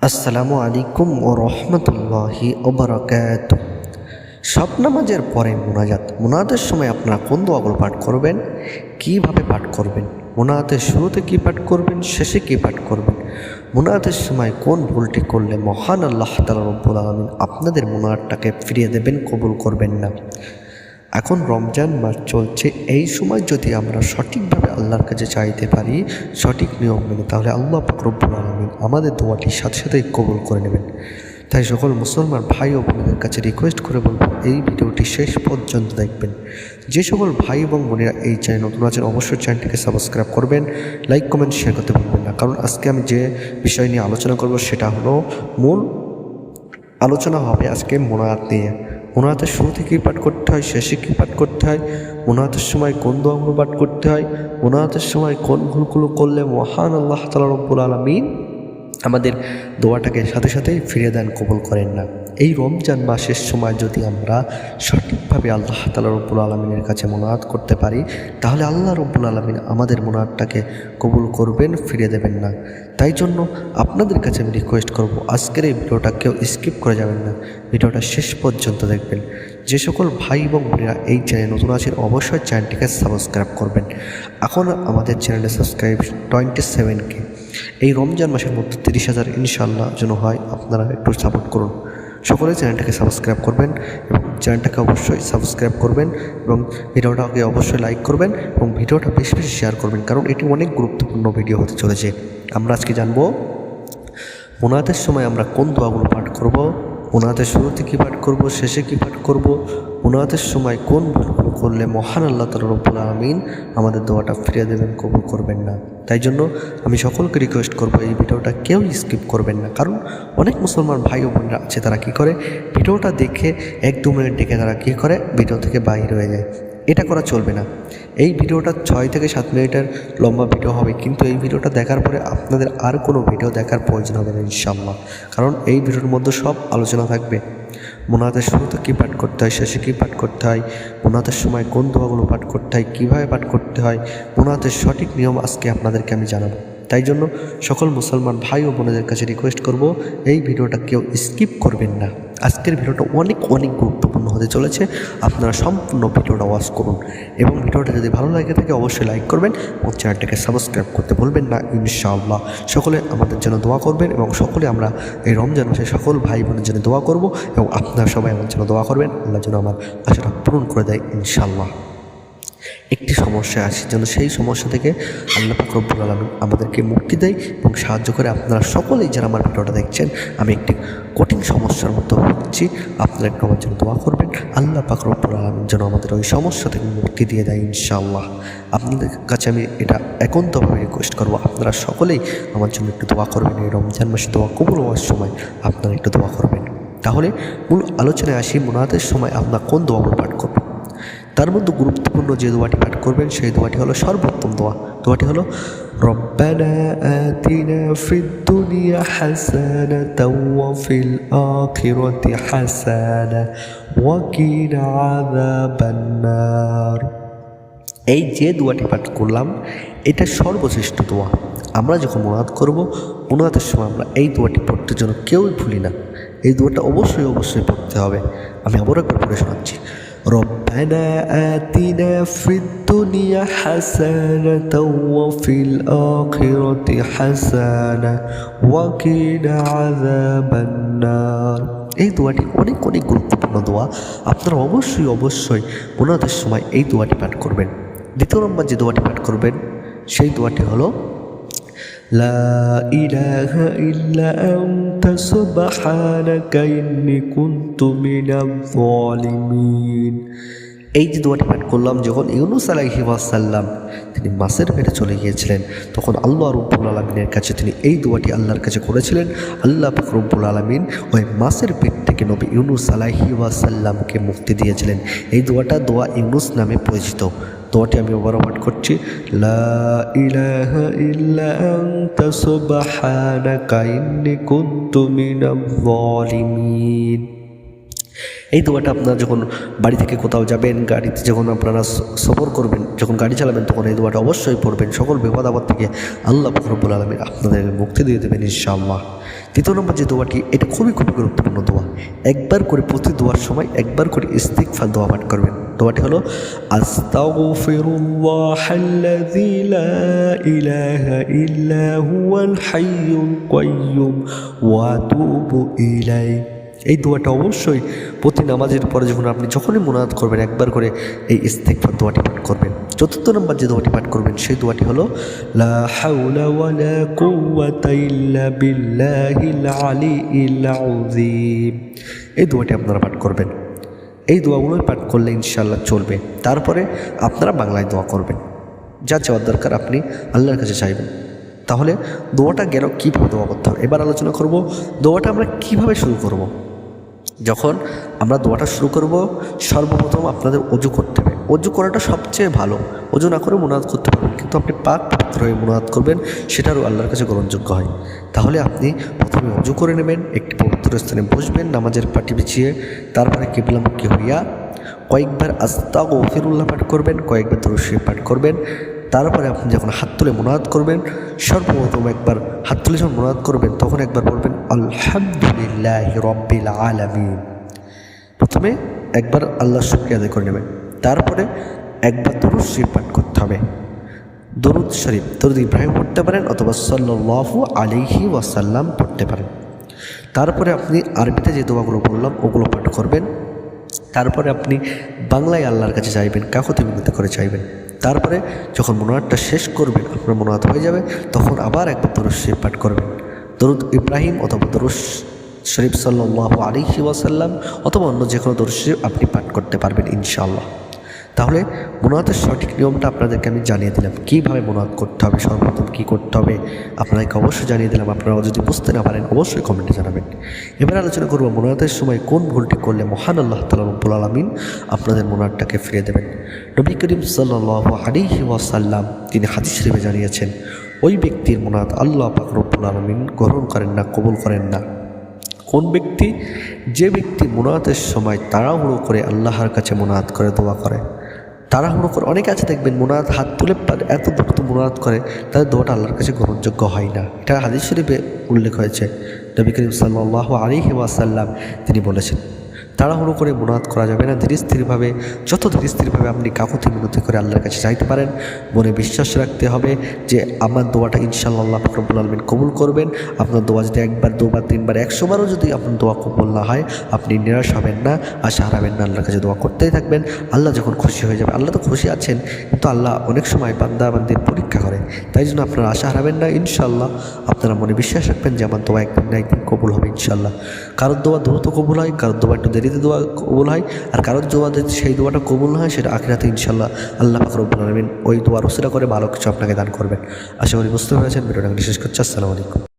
আসসালামু আলাইকুম ও রহমতুল্লাহি ওবারাকাতুহ। সব নামাজের পরে মোনাজাতের সময় আপনারা কোন দোয়াগুলো পাঠ করবেন, কিভাবে পাঠ করবেন, মোনাজাতের শুরুতে কী পাঠ করবেন, শেষে কী পাঠ করবেন, মোনাজাতের সময় কোন ভুলটি করলে মহান আল্লাহ তাআলা রব্বুল আলামিন আপনাদের মোনাজাতটাকে ফিরিয়ে দেবেন, কবুল করবেন না। এখন রমজান মাস চলছে, এই সময় যদি আমরা সঠিকভাবে আল্লাহর কাছে চাইতে পারি সঠিক নিয়ম মেনে, তাহলে আল্লাহ পাক রব্বুল আলামিন আমাদের দোয়াটি সাথে সাথেই কবুল করে নেবেন। তাই সকল মুসলমান ভাই ও বোনেদের কাছে রিকোয়েস্ট করে বলবো, এই ভিডিওটি শেষ পর্যন্ত দেখবেন। যে সকল ভাই এবং বোনেরা এই চ্যানেল নতুন আছেন অবশ্যই চ্যানেলটিকে সাবস্ক্রাইব করবেন, লাইক কমেন্ট শেয়ার করতে ভুলবেন না। কারণ আজকে আমি যে বিষয় নিয়ে আলোচনা করব সেটা হলো মূল আলোচনা হবে আজকে মোনাজাত নিয়ে। মোনাজাতের শুরুতে কী পাঠ করতে হয়, শেষে কী পাঠ করতে হয়, মোনাজাতের সময় কোন দোয়াগুলো পাঠ করতে হয়, মোনাজাতের সময় কোন ভুলগুলো করলে মহান আল্লাহ তাআলা রব্বুল আলামিন আমাদের দোয়াটাকে সাথে সাথেই ফিরিয়ে দেন, কবুল করেন না। এই রমজান মাসের সময় যদি আমরা সঠিকভাবে আল্লাহ তাআলা রব্বুল আলামিনের কাছে মোনাজাত করতে পারি, তাহলে আল্লাহ রব্বুল আলামিন আমাদের মোনাজাতটাকে কবুল করবেন, ফিরিয়ে দেবেন না। তাই জন্য আপনাদের কাছে আমি রিকোয়েস্ট করব, আজকের এই ভিডিওটা কেউ স্কিপ করে যাবেন না, ভিডিওটা শেষ পর্যন্ত দেখবেন। যে সকল ভাই এবং বোনেরা এই চ্যানেল নতুন আছেন অবশ্যই চ্যানেলটিকে সাবস্ক্রাইব করবেন। এখন আমাদের চ্যানেলে সাবস্ক্রাইব 27K। এই রমজান মাসের মধ্যে 30,000 ইনশাআল্লাহ যেন হয়, আপনারা একটু সাপোর্ট করুন। সকলে চ্যানেলটাকে সাবস্ক্রাইব করবেন এবং চ্যানেলটাকে অবশ্যই সাবস্ক্রাইব করবেন এবং ভিডিওটাকে অবশ্যই লাইক করবেন এবং ভিডিওটা বেশি বেশি শেয়ার করবেন, কারণ এটি অনেক গুরুত্বপূর্ণ ভিডিও হতে চলেছে। আমরা আজকে জানবো মোনাজাতের সময় আমরা কোন দোয়াগুলো পাঠ করব, মোনাজাতের শুরুতে কী পাঠ করব, শেষে কী পাঠ করব, মোনাজাতের সময় কোন ভুলগুলো করলে মহান আল্লাহ তাআলা রব্বুল আলামিন আমাদের দোয়াটা ফিরিয়ে দেবেন, কবুল করবেন না। তাই জন্য আমি সকলকে রিকোয়েস্ট করব, এই ভিডিওটা কেউ স্কিপ করবেন না। কারণ অনেক মুসলমান ভাই ও বোনরা আছে, তারা কী করে, ভিডিওটা দেখে 1-2 মিনিট দেখে তারা কী করে, ভিডিও থেকে বাইর হয়ে যায়। এটা করা চলবে না। এই ভিডিওটা 6 থেকে 7 মিনিটের লম্বা ভিডিও হবে, কিন্তু এই ভিডিওটা দেখার পরে আপনাদের আর কোনো ভিডিও দেখার প্রয়োজন হবে না ইনশাআল্লাহ। কারণ এই ভিডিওর মধ্যে সব আলোচনা থাকবে। মোনাজাতের শুরুতে কী পাঠ করতে হয়, শেষে কী পাঠ করতে হয়, মোনাজাতের সময় কোন দোয়াগুলো পাঠ করতে হয়, কীভাবে পাঠ করতে হয়, মোনাজাতের সঠিক নিয়ম আজকে আপনাদেরকে আমি জানাবো। তাই জন্য সকল মুসলমান ভাই ও বোনেদের কাছে রিকোয়েস্ট করব, এই ভিডিওটা কেউ স্কিপ করবেন না। আজকের ভিডিওটা অনেক গুরুত্বপূর্ণ হতে চলেছে, আপনারা সম্পূর্ণ ভিডিওটা ওয়াচ করুন এবং ভিডিওটা যদি ভালো লাগে থাকে অবশ্যই লাইক করবেন এবং চ্যানেলটাকে সাবস্ক্রাইব করতে ভুলবেন না ইনশাআল্লাহ। সকলে আমাদের জন্য দোয়া করবেন এবং সকলে আমরা এই রমজান মাসে সকল ভাই বোনের জন্য দোয়া করব এবং আপনারা সবাই আমার জন্য দোয়া করবেন, আল্লাহ যেন আমার আশাটা পূরণ করে দেয় ইনশাআল্লাহ। একটি সমস্যা আছে, যেন সেই সমস্যা থেকে আল্লাহ পাক রব্বুল আলামিন আমাদেরকে মুক্তি দেয় এবং সাহায্য করে। আপনারা সকলেই যারা আমার ভিডিওটা দেখছেন, আমি একটি কঠিন সমস্যার মতো হচ্ছি, আপনারা একটু আমার জন্য দোয়া করবেন, আল্লাহ পাক রব্বুল আলামিন যেন আমাদের ওই সমস্যা থেকে মুক্তি দিয়ে দেয় ইনশাআল্লাহ। আপনাদের কাছে আমি এটা একান্তভাবে রিকোয়েস্ট করবো, আপনারা সকলেই আমার জন্য একটু দোয়া করবেন। এই রমজান মাসে দোয়া কবুল হওয়ার সময় আপনারা একটু দোয়া করবেন। তাহলে মূল আলোচনায় আসি, মোনাজাতের সময় আপনারা কোন দোয়াগুলো পাঠ করবেন। তার মধ্যে গুরুত্বপূর্ণ যে দোয়াটি পাঠ করবেন সেই দোয়াটি হলো সর্বোত্তম দোয়া। দোয়াটি হলো রব্বানা আতিনা ফিদ দুনিয়া হাসানাতাও ওয়া ফিল আখিরাতি হাসানা ওয়া কিনা আযাবান নার। এই যে দোয়াটি পাঠ করলাম এটা সর্বশ্রেষ্ঠ দোয়া। আমরা যখন মোনাজাত করব, মোনাজাতের সময় আমরা এই দোয়াটি পড়তে যেন কেউই ভুলি না। এই দোয়াটা অবশ্যই পড়তে হবে। আমি আবার একবার পড়ে শোনাচ্ছি, ربنا آتنا في الدنيا حسنة وفي الآخرة حسنة وقنا عذاب النار। এই দোয়াটি অনেক গুরুত্বপূর্ণ দোয়া। আপনারা অবশ্যই মোনাজাতের সময় এই দোয়াটি পাঠ করবেন। দ্বিতীয় নম্বর যে দোয়াটি পাঠ করবেন সেই দোয়াটি হলো লা ইলাহা ইল্লা আনতা সুবহানাকা ইন্নী কুনতু মিনাজ জালিমিন। এই যে দোয়াটি পাঠ করলাম, যখন ইউনূস আলাইহিস সালাম তিনি মাছের পেটে চলে গিয়েছিলেন, তখন আল্লাহ রব্বুল আলামিনের কাছে তিনি এই দোয়াটি আল্লাহর কাছে করেছিলেন। আল্লাহ পাক রব্বুল আলামিন ওই মাছের পেট থেকে নবী ইউনূস আলাইহিস সালামকে মুক্তি দিয়েছিলেন। এই দোয়াটা দোয়া ইউনূস নামে পরিচিত। দোয়াটি আমি আবার পাঠ করছি, লা ইলাহা ইল্লা আনতা সুবহানাকা ইন্নী কুনতু মিনাজ জালিমিন। এই দোয়াটা আপনারা যখন বাড়ি থেকে কোথাও যাবেন, গাড়িতে যখন আপনারা সফর করবেন, যখন গাড়ি চালাবেন, তখন এই দোয়াটা অবশ্যই পড়বেন। সকল বিপদ আপদ থেকে আল্লাহ পাক রব্বুল আলামিন আপনাদের মুক্তি দিয়ে দেবেন ইনশাআল্লাহ। দ্বিতীয় নম্বর যে দোয়াটি, এটা খুবই গুরুত্বপূর্ণ দোয়া। একবার করে প্রতি দোয়ার সময় একবার করে ইস্তিগফার দোয়া পাঠ করবেন। দোয়াটি হলো আস্তাগফিরুল্লাহাল্লাযী লা ইলাহা ইল্লা হুয়াল হাইয়ুল কাইয়্যুম ওয়া আতুবু ইলাইহি। এই দোয়াটা অবশ্যই প্রতি নামাজের পরে যখনই মুনাজাত করবেন একবার করে এই ইস্তিগফার দোয়াটি পাঠ করবেন। চতুর্থ নম্বর যে দোয়াটি পাঠ করবেন সেই দোয়াটি হলো লা হাওলা ওয়ালা কুওয়াতা ইল্লা বিল্লাহিল আলিয়্যিল আযীম। এই দোয়াটি আপনারা পাঠ করবেন। এই দোয়াগুলোই পাঠ করলে ইনশাআল্লাহ চলবে। তারপরে আপনারা বাংলায় দোয়া করবেন, যা চাওয়ার দরকার আপনি আল্লাহর কাছে চাইবেন। তাহলে দোয়াটা গেল কীভাবে দোয়া করতে হবে। এবার আলোচনা করব দোয়াটা আমরা কীভাবে শুরু করব। যখন আমরা দোয়াটা শুরু করব, সর্বপ্রথম আপনাদের অজু করতে হবে। অজু করাটা সবচেয়ে ভালো। অজু না করে মুনাজাত করতে পারবেন, কিন্তু আপনি পাক পবিত্র হয়ে মুনাজাত করবেন, সেটারও আল্লাহর কাছে গ্রহণযোগ্য হয়। তাহলে আপনি প্রথমে অজু করে নেবেন, একটি পবিত্র স্থানে বসবেন নামাজের পাটি বিছিয়ে, তারপরে কিবলামুখী হইয়া কয়েকবার আস্তাগফিরুল্লাহ পাঠ করবেন, কয়েকবার দরুদ শরীফ পাঠ করবেন। তারপরে আপনি যখন হাত তুলে মুনাজাত করবেন, সর্বপ্রথম একবার হাত তুলে যখন মুনাজাত করবেন তখন একবার বলবেন আলহামদুলিল্লাহি রাব্বিল আলামিন। প্রথমে একবার আল্লাহর শুকরিয়া আদায় করে নেবেন। তারপরে একবার দরুদ শরীফ পাঠ করতে হবে। দরুদ শরীফ দরুদ ইব্রাহিম পড়তে পারেন অথবা সাল্লাল্লাহু আলাইহি ওয়াসাল্লাম পড়তে পারেন। তারপরে আপনি আরবিতে যে দোয়াগুলো বললাম ওগুলো পাঠ করবেন। তারপরে আপনি বাংলায় আল্লাহর কাছে চাইবেন, কাকুতি মিনতি করে চাইবেন। তারপরে যখন মুনাজাতটা শেষ করবেন, আপনার মুনাজাত হয়ে যাবে, তখন আবার একবার দরুদ শরীফ পাঠ করবেন। দরুদ ইব্রাহিম অথবা দরুদ শরীফ সাল্লাল্লাহু আলাইহি ওয়াসাল্লাম অথবা অন্য যে কোনো দরুদ শরীফ আপনি পাঠ করতে পারবেন ইনশাআল্লাহ। তাহলে মুনাজাতের সঠিক নিয়মটা আপনাদেরকে আমি জানিয়ে দিলাম, কীভাবে মুনাজাত করতে হবে, সর্বপ্রথম কী করতে হবে আপনাদেরকে অবশ্যই জানিয়ে দিলাম। আপনারা যদি বুঝতে না পারেন অবশ্যই কমেন্টে জানাবেন। এবার আলোচনা করব মুনাজাতের সময় কোন ভুলটি করলে মহান আল্লাহ তাআলা রব্বুল আলামিন আপনাদের মুনাজাতটাকে ফিরিয়ে দেবেন। নবী করিম সাল্লাল্লাহু আলাইহি ওয়াসাল্লাম তিনি হাদিস শরীফে জানিয়েছেন, ওই ব্যক্তির মুনাজাত আল্লাহ পাক রব্বুল আলামিন গ্রহণ করেন না, কবুল করেন না। কোন ব্যক্তি? যে ব্যক্তি মুনাজাতের সময় তাড়াহুড়ো করে আল্লাহর কাছে মুনাজাত করে দোয়া করে। তাড়াহুড়ো করে অনেকে আছে দেখবেন মুনাজাত হাত তুলে এত দ্রুত মুনাজাত করে, তাদের দোয়াটা আল্লাহর কাছে গ্রহণযোগ্য হয় না। এটা হাদিস শরীফে উল্লেখ হয়েছে। নবী করিম সাল্লাল্লাহু আলাইহি ওয়াসাল্লাম তিনি বলেছেন, তাড়াহুড়ো করে মুনাজাত করা যাবে না। ধীরে স্থিরভাবে, যত ধীরে স্থিরভাবে আপনি কাকুতি মিনতি করে আল্লাহর কাছে চাইতে পারেন। মনে বিশ্বাস রাখতে হবে যে আমার দোয়াটা ইনশাআল্লাহ আল্লাহ পাক রব্বুল আলামিন কবুল করবেন। আপনার দোয়া যদি একবার, দুবার, তিনবার, 100 বারও যদি আপনার দোয়া কবুল না হয়, আপনি নিরাশ হবেন না, আশা হারাবেন না। আল্লাহর কাছে দোয়া করতেই থাকবেন। আল্লাহ যখন খুশি হয়ে যাবে, আল্লাহ তো খুশি আছেন, কিন্তু আল্লাহ অনেক সময় বান্দা বান্দির পরীক্ষা করে। তাই জন্য আপনারা আশা হারাবেন না। ইনশাআল্লাহ আপনারা মনে বিশ্বাস রাখবেন যে আমার দোয়া একদিন না একদিন কবুল হবে ইনশাআল্লাহ। কারোর দোয়া দ্রুত কবুল হয়, কারোর দোয়া একটু দেরিতে দোয়া কবুল হয়, আর কারোর দোয়া যদি সেই দোয়াটা কবুল না হয়, সেটা আখিরাতে ইনশাআল্লাহ আল্লাহ পাক রব্বুল আলামিন ওই দোয়ার ওসিলা করে ভালো কিছু আপনাকে দান করবেন। আশা করি বুঝতে পেরেছেন। ভিডিওটা শেষ করছি। আসসালামু আলাইকুম।